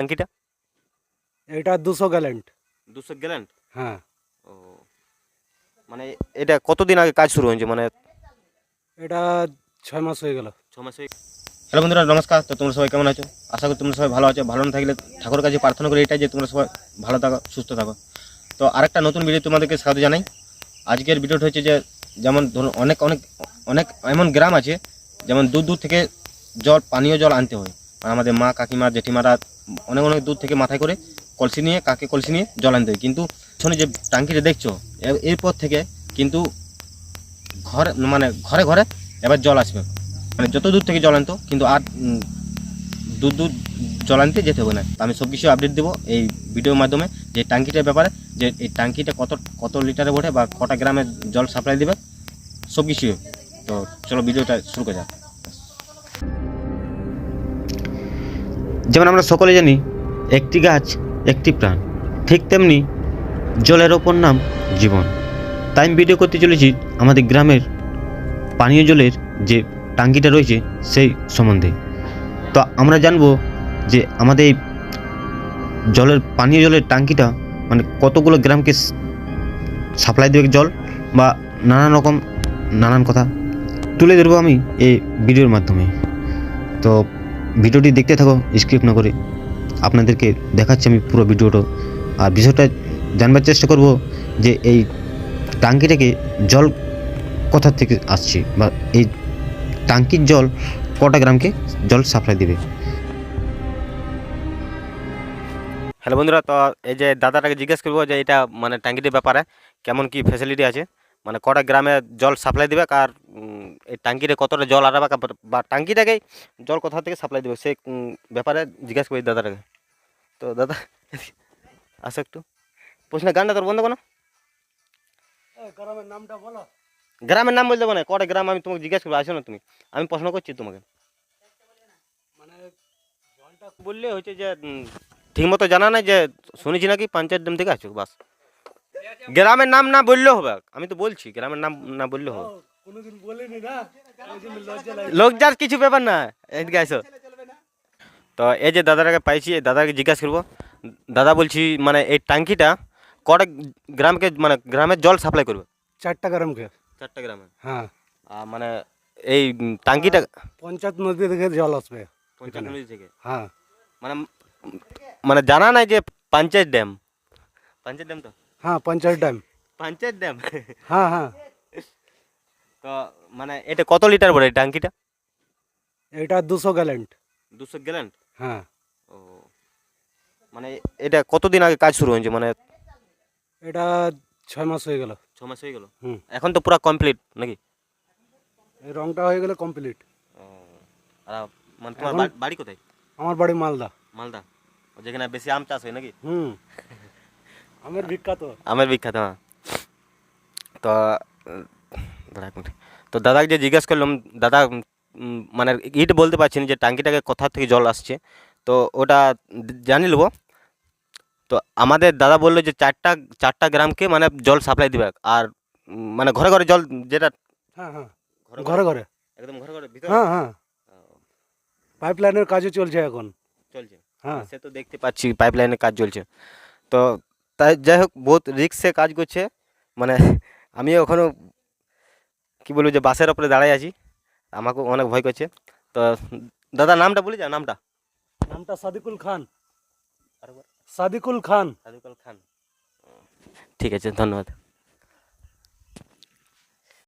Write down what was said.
ট্যাঙ্কিটা? এটা 200 gallon. 200 gallon? হ্যাঁ, ও, মানে এটা কতদিন আগে কাজ শুরু হয়েছে? মানে এটা 6 মাস হয়ে গেল। 6 মাস হয়ে। হ্যালো বন্ধুরা, নমস্কার। তো তোমরা সবাই কেমন আছো? আশা করি তোমরা সবাই ভালো আছো। ভালো না থাকলে ঠাকুরের কাছে প্রার্থনা করি এটাই যে তোমরা সবাই ভালো থাকো, সুস্থ থাকো। তো আরেকটা নতুন ভিডিও তোমাদেরকে স্বাগত জানাই। আজকের ভিডিওটা হচ্ছে যে, যেমন ধরুন অনেক অনেক অনেক এমন গ্রাম আছে যেমন দূর দূর থেকে পানীয় জল আনতে হয়। আর আমাদের মা, কাকিমা, জেঠিমারা অনেক অনেক দূর থেকে মাথায় করে কলসি নিয়ে কলসি নিয়ে জল আনতে হয়। কিন্তু শোনো যে ট্যাঙ্কিটা দেখছো, এরপর থেকে কিন্তু ঘরে ঘরে ঘরে এবার জল আসবে। মানে যত দূর থেকে জল আনতো কিন্তু আর দূর দূর জল আনতে যেতে হবে না। আমি সব কিছু আপডেট দেবো এই ভিডিওর মাধ্যমে, যে ট্যাঙ্কিটার ব্যাপারে, যে এই ট্যাঙ্কিটা কত কত লিটারে ওঠে বা কটা গ্রামে জল সাপ্লাই দেবে, সব কিছু। তো চলো ভিডিওটা শুরু করা যাক। যেমন আমরা সকলে জানি, একটি গাছ একটি প্রাণ, ঠিক তেমনি জলের ওপর নাম জীবন। তাই আমি ভিডিও করতে চলেছি আমাদের গ্রামের পানীয় জলের যে ট্যাঙ্কিটা রয়েছে সেই সম্বন্ধে। তো আমরা জানবো যে আমাদের এই পানীয় জলের ট্যাঙ্কিটা মানে কতগুলো গ্রামকে সাপ্লাই দেবে জল, বা নানান কথা তুলে ধরবো আমি এই ভিডিওর মাধ্যমে। তো ভিডিওটি দেখতে থাকো, স্কিপ না করে। আপনাদেরকে দেখাচ্ছি আমি পুরো ভিডিওটা, আর বিষয়টা জানবার চেষ্টা করব যে এই ট্যাঙ্কিটাকে জল কোথা থেকে আসছে, বা এই ট্যাঙ্কির জল কটা গ্রামকে জল সাপ্লাই দেবে। হ্যালো বন্ধুরা, তো এই যে দাদাটাকে জিজ্ঞেস করবো যে এটা মানে ট্যাঙ্কিটির ব্যাপারে কেমন কি ফ্যাসিলিটি আছে, মানে কটা গ্রামে জল সাপ্লাই দেবে, আর এই ট্যাঙ্কিতে কতটা জল আনাবে, বা ট্যাঙ্কিটাকেই জল কোথা থেকে সাপ্লাই দেবে সেই ব্যাপারে জিজ্ঞেস করি দাদাটাকে। তো দাদা আসো একটু, প্রশ্ন গানটা তোর বন্ধ করো। গ্রামের নামটা বলো। গ্রামের নাম বলতে মানে কটা গ্রাম আমি তোমাকে জিজ্ঞেস করবো, আসো না তুমি, আমি প্রশ্ন করছি তোমাকে। মানে জলটা বললে হচ্ছে যে ঠিক মতো জানা নাই, যে শুনেছি নাকি পঞ্চায়েত ড্যাম থেকে আসছো, বাস। গ্রামের নাম না বললেও হবে, আমি তো বলছি গ্রামের নাম না বললেও হবে। কোনোদিন বলিনি না, ওই জন্য লজ্জা লাগে। লজ্জার কিছু ব্যাপার না, এদিকে আসো। তো এই যে দাদাটাকে পাইছি, এই দাদাকে জিজ্ঞাসা করবো। দাদা বলছি মানে এই ট্যাঙ্কিটা কটা গ্রামকে মানে গ্রামের জল সাপ্লাই করবে? 4টা গ্রামকে। 4টা গ্রামে। হ্যাঁ, মানে এই ট্যাঙ্কিটা পঞ্চায়েত নদী থেকে জল আসবে। পঞ্চায়েত নদী থেকে? হ্যাঁ, মানে মানে জানা নাই যে পঞ্চায়েত ড্যাম। পঞ্চায়েত ড্যাম তো? হ্যাঁ পঞ্চায়েত ড্যাম। পঞ্চায়েত ড্যাম। হ্যাঁ হ্যাঁ, তো মানে এটা কত লিটার পড়ে এই ট্যাঙ্কিটা? এটা 200 গ্যালন। 200 গ্যালন? হ্যাঁ, ও, মানে এটা কতদিন আগে কাজ শুরু হয়েছে? মানে এটা 6 মাস হয়ে গেল। 6 মাস হয়ে গেল? হুম, এখন তো পুরো কমপ্লিট নাকি? এই রংটা হয়ে গেলে কমপ্লিট। ও, আর মানে তোমার এখন বাড়ি কোথায়? আমার বাড়ি মালদা। মালদা? যেখানে বেশি আম চাষ হয় নাকি? হুম, আমের বিখ্যাত। আমের বিখ্যাত, হ্যাঁ। তো দাঁড়া এক মিনিট। তো দাদাকে যে জিজ্ঞেস করলাম, দাদা মানে ইট বলতে পারছি না যে ট্যাঙ্কিটাকে কোথা থেকে জল আসছে, তো ওটা জানি নেবো। তো আমাদের দাদা বললো যে চারটা চারটা গ্রামকে মানে জল সাপ্লাই দিবে, আর মানে ঘরে ঘরে জল, যেটা হ্যাঁ হ্যাঁ, ঘরে ঘরে ঘরে। একদম ঘরে ঘরে ভিতরে। হ্যাঁ হ্যাঁ, ও, পাইপ লাইনের কাজও চলছে এখন। চলছে? হ্যাঁ, সে তো দেখতে পাচ্ছি পাইপ লাইনের কাজ চলছে। তো তাই যাই হোক, বহুত রিক্সে কাজ করছে। মানে আমি ওখানেও কি বলবো, যে বাসের ওপরে দাঁড়াই আছি, আমাকেও অনেক ভয় করছে। তো দাদা নামটা বলে যাও, নামটা। নামটা সাদিকুল খান। আরেকবার। সাদিকুল খান। সাদিকুল খান। ঠিক আছে, ধন্যবাদ।